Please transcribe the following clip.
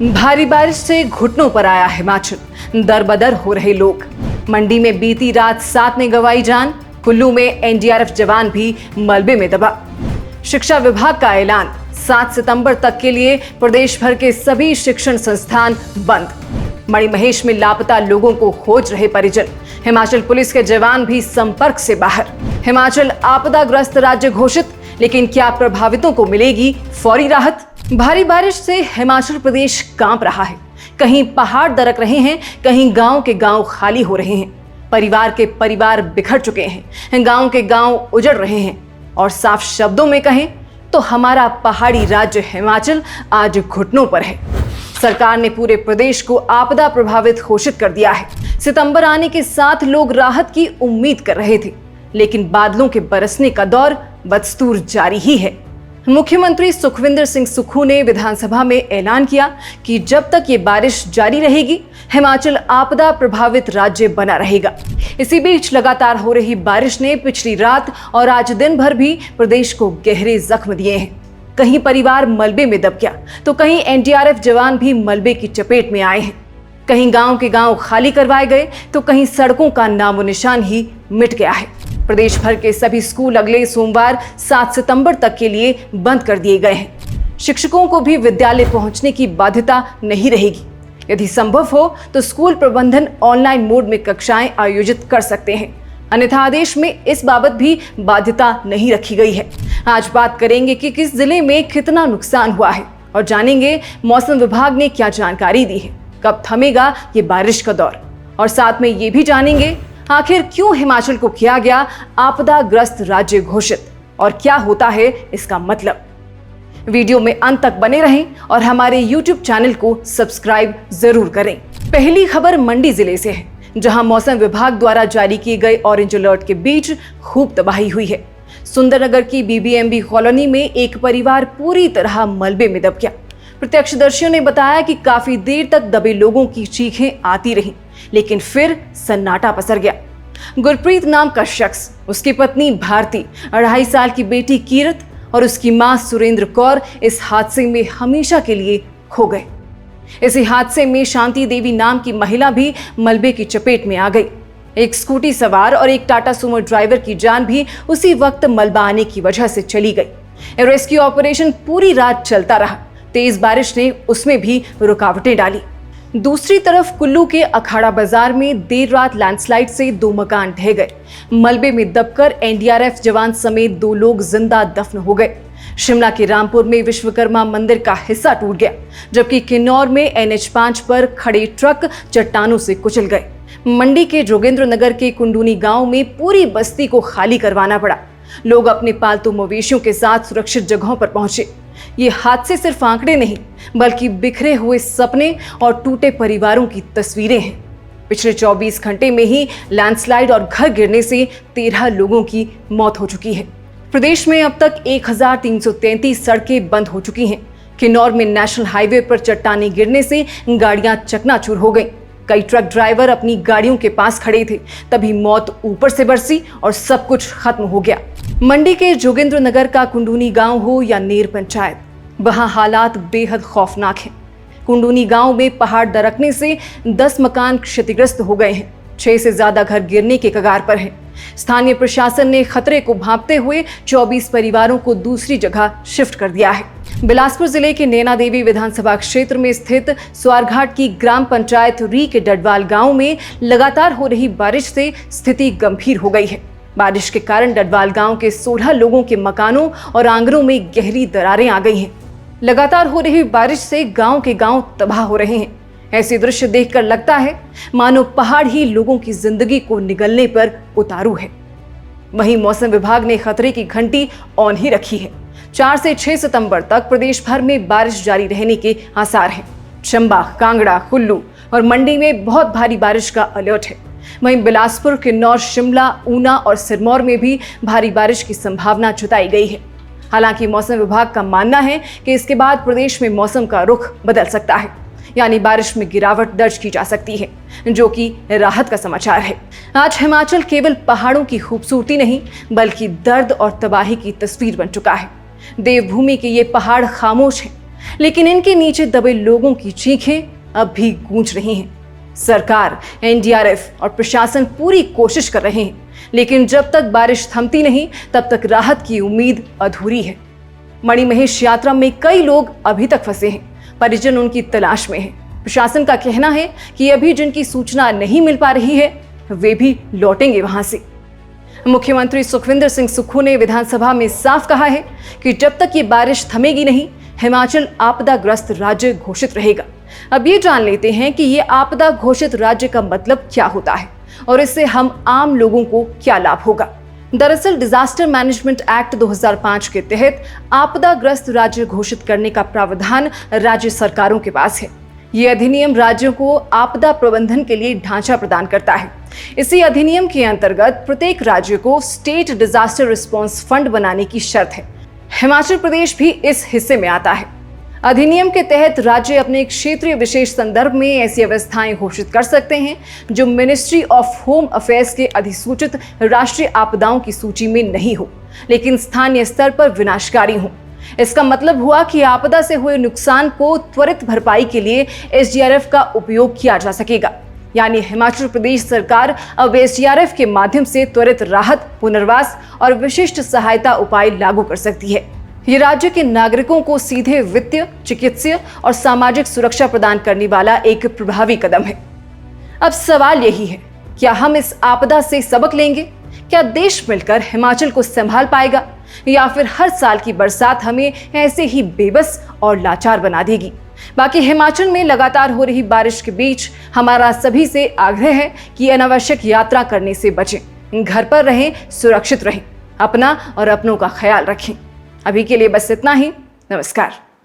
भारी बारिश से घुटनों पर आया हिमाचल, दरबदर हो रहे लोग। मंडी में बीती रात 7 ने गंवाई जान, कुल्लू में एनडीआरएफ जवान भी मलबे में दबा। शिक्षा विभाग का ऐलान, 7 सितंबर तक के लिए प्रदेश भर के सभी शिक्षण संस्थान बंद। मणिमहेश में लापता लोगों को खोज रहे परिजन, हिमाचल पुलिस के जवान भी संपर्क से बाहर। हिमाचल आपदाग्रस्त राज्य घोषित, लेकिन क्या प्रभावितों को मिलेगी फौरी राहत? भारी बारिश से हिमाचल प्रदेश कांप रहा है। कहीं पहाड़ दरक रहे हैं, कहीं गांव के गांव खाली हो रहे हैं, परिवार के परिवार बिखर चुके हैं, गांव के गांव उजड़ रहे हैं। और साफ शब्दों में कहें तो हमारा पहाड़ी राज्य हिमाचल आज घुटनों पर है। सरकार ने पूरे प्रदेश को आपदा प्रभावित घोषित कर दिया है। सितंबर आने के साथ लोग राहत की उम्मीद कर रहे थे, लेकिन बादलों के बरसने का दौर बदस्तूर जारी ही है। मुख्यमंत्री सुखविंदर सिंह सुक्खू ने विधानसभा में ऐलान किया कि जब तक ये बारिश जारी रहेगी, हिमाचल आपदा प्रभावित राज्य बना रहेगा। इसी बीच लगातार हो रही बारिश ने पिछली रात और आज दिन भर भी प्रदेश को गहरे जख्म दिए हैं। कहीं परिवार मलबे में दब गया, तो कहीं एनडीआरएफ जवान भी मलबे की चपेट में आए हैं। कहीं गांव के गांव खाली करवाए गए, तो कहीं सड़कों का नामो निशान ही मिट गया है। प्रदेश भर के सभी स्कूल अगले सोमवार 7 सितंबर तक के लिए बंद कर दिए गए हैं। शिक्षकों को भी विद्यालय पहुंचने की बाध्यता नहीं रहेगी। यदि संभव हो तो स्कूल प्रबंधन ऑनलाइन मोड में कक्षाएं आयोजित कर सकते हैं, अन्यथा आदेश में इस बाबत भी बाध्यता नहीं रखी गई है। आज बात करेंगे कि किस जिले में कितना नुकसान हुआ है और जानेंगे मौसम विभाग ने क्या जानकारी दी है, कब थमेगा ये बारिश का दौर, और साथ में ये भी जानेंगे आखिर क्यों हिमाचल को किया गया आपदाग्रस्त राज्य घोषित और क्या होता है इसका मतलब। वीडियो में अंत तक बने रहें और हमारे YouTube चैनल को सब्सक्राइब जरूर करें। पहली खबर मंडी जिले से है, जहां मौसम विभाग द्वारा जारी किए गए ऑरेंज अलर्ट के बीच खूब तबाही हुई है। सुंदरनगर की बीबीएमबी कॉलोनी में एक परिवार पूरी तरह मलबे में दब गया। प्रत्यक्षदर्शियों ने बताया कि काफी देर तक दबे लोगों की चीखें आती रहीं, लेकिन फिर सन्नाटा पसर गया। गुरप्रीत नाम का शख्स, उसकी पत्नी भारती, 2.5 साल की बेटी कीरत और उसकी मां सुरेंद्र कौर इस हादसे में हमेशा के लिए खो गए। इसी हादसे में शांति देवी नाम की महिला भी मलबे की चपेट में आ गई। एक स्कूटी सवार और एक टाटा सुमो ड्राइवर की जान भी उसी वक्त मलबा आने की वजह से चली गई। रेस्क्यू ऑपरेशन पूरी रात चलता रहा। तेज बारिश ने उसमें भी रुकावटें डाली। दूसरी तरफ कुल्लू के अखाड़ा बाजार में देर रात लैंडस्लाइड से 2 मकान ढह गए। मलबे में दबकर एनडीआरएफ जवान समेत 2 लोग जिंदा दफन हो गए। शिमला के रामपुर में विश्वकर्मा मंदिर का हिस्सा टूट गया, जबकि किन्नौर में NH5 पर खड़े ट्रक चट्टानों से कुचल गए। मंडी के जोगेंद्रनगर के कुंडूनी गांव में पूरी बस्ती को खाली करवाना पड़ा। लोग अपने पालतू मवेशियों के साथ सुरक्षित जगहों पर पहुंचे। ये हादसे सिर्फ आंकड़े नहीं, बल्कि बिखरे हुए सपने और टूटे परिवारों की तस्वीरें हैं। पिछले 24 घंटे में ही लैंडस्लाइड और घर गिरने से 13 लोगों की मौत हो चुकी है। प्रदेश में अब तक 1333 सड़कें बंद हो चुकी हैं। किन्नौर में नेशनल हाईवे पर चट्टानें गिरने से गाड़ियां चकनाचूर हो गईं। कई ट्रक ड्राइवर अपनी गाड़ियों के पास खड़े थे, तभी मौत ऊपर से बरसी और सब कुछ खत्म हो गया। मंडी के जोगेंद्रनगर का कुंडूनी गांव हो या नेर पंचायत, वहां हालात बेहद खौफनाक हैं। कुंडूनी गांव में पहाड़ दरकने से 10 मकान क्षतिग्रस्त हो गए हैं। 6 से ज्यादा घर गिरने के कगार पर हैं। स्थानीय प्रशासन ने खतरे को भांपते हुए 24 परिवारों को दूसरी जगह शिफ्ट कर दिया है। बिलासपुर जिले के नैना देवी विधानसभा क्षेत्र में स्थित स्वारघाट की ग्राम पंचायत री के डडवाल गांव में लगातार हो रही बारिश से स्थिति गंभीर हो गई है। बारिश के कारण डडवाल गांव के 16 लोगों के मकानों और आंगनों में गहरी दरारें आ गई हैं। लगातार हो रही बारिश से गांव के गांव तबाह हो रहे हैं। ऐसे दृश्य देखकर लगता है मानो पहाड़ ही लोगों की जिंदगी को निगलने पर उतारू है। वहीं मौसम विभाग ने खतरे की घंटी ऑन ही रखी है। 4 से 6 सितंबर तक प्रदेश भर में बारिश जारी रहने के आसार हैं। चंबा, कांगड़ा, कुल्लू और मंडी में बहुत भारी बारिश का अलर्ट है। वहीं बिलासपुर, किन्नौर, शिमला, ऊना और सिरमौर में भी भारी बारिश की संभावना जताई गई है। हालांकि मौसम विभाग का मानना है कि इसके बाद प्रदेश में मौसम का रुख बदल सकता है, यानी बारिश में गिरावट दर्ज की जा सकती है, जो कि राहत का समाचार है। आज हिमाचल केवल पहाड़ों की खूबसूरती नहीं, बल्कि दर्द और तबाही की तस्वीर बन चुका है। देवभूमि के ये पहाड़ खामोश हैं, लेकिन इनके नीचे दबे लोगों की चीखें अब भी गूंज रही हैं। सरकार, एनडीआरएफ और प्रशासन पूरी कोशिश कर रहे हैं, लेकिन जब तक बारिश थमती नहीं तब तक राहत की उम्मीद अधूरी है। मणिमहेश यात्रा में कई लोग अभी तक फंसे हैं, परिजन उनकी तलाश में हैं। प्रशासन का कहना है कि अभी जिनकी सूचना नहीं मिल पा रही है वे भी लौटेंगे वहां से। मुख्यमंत्री सुखविंदर सिंह सुक्खू ने विधानसभा में साफ कहा है कि जब तक ये बारिश थमेगी नहीं, हिमाचल आपदाग्रस्त राज्य घोषित रहेगा। अब ये जान लेते हैं कि ये आपदा घोषित राज्य का मतलब क्या होता है और इससे हम आम लोगों को क्या लाभ होगा। दरअसल डिजास्टर मैनेजमेंट एक्ट 2005 के तहत आपदाग्रस्त राज्य घोषित करने का प्रावधान राज्य सरकारों के पास है। ये अधिनियम राज्यों को आपदा प्रबंधन के लिए ढांचा प्रदान करता है। इसी अधिनियम के अंतर्गत प्रत्येक राज्य को स्टेट डिजास्टर रिस्पांस फंड बनाने की शर्त है। हिमाचल प्रदेश भी इस हिस्से में आता है। अधिनियम के तहत राज्य अपने क्षेत्रीय विशेष संदर्भ में ऐसी व्यवस्थाएं घोषित कर सकते हैं जो मिनिस्ट्री ऑफ होम अफेयर्स के अधिसूचित राष्ट्रीय आपदाओं की सूची में नहीं हो, लेकिन स्थानीय स्तर पर विनाशकारी हो। इसका मतलब हुआ कि आपदा से हुए नुकसान को त्वरित भरपाई के लिए एसडीआरएफ का उपयोग किया जा सकेगा। यानी हिमाचल प्रदेश सरकार अब एसडीआरएफ के माध्यम से त्वरित राहत, पुनर्वास और विशिष्ट सहायता उपाय लागू कर सकती है। ये राज्य के नागरिकों को सीधे वित्तीय, चिकित्सीय और सामाजिक सुरक्षा प्रदान करने वाला एक प्रभावी कदम है। अब सवाल यही है, क्या हम इस आपदा से सबक लेंगे? क्या देश मिलकर हिमाचल को संभाल पाएगा, या फिर हर साल की बरसात हमें ऐसे ही बेबस और लाचार बना देगी? बाकी हिमाचल में लगातार हो रही बारिश के बीच हमारा सभी से आग्रह है कि अनावश्यक यात्रा करने से बचें, घर पर रहें, सुरक्षित रहें, अपना और अपनों का ख्याल रखें। अभी के लिए बस इतना ही। नमस्कार।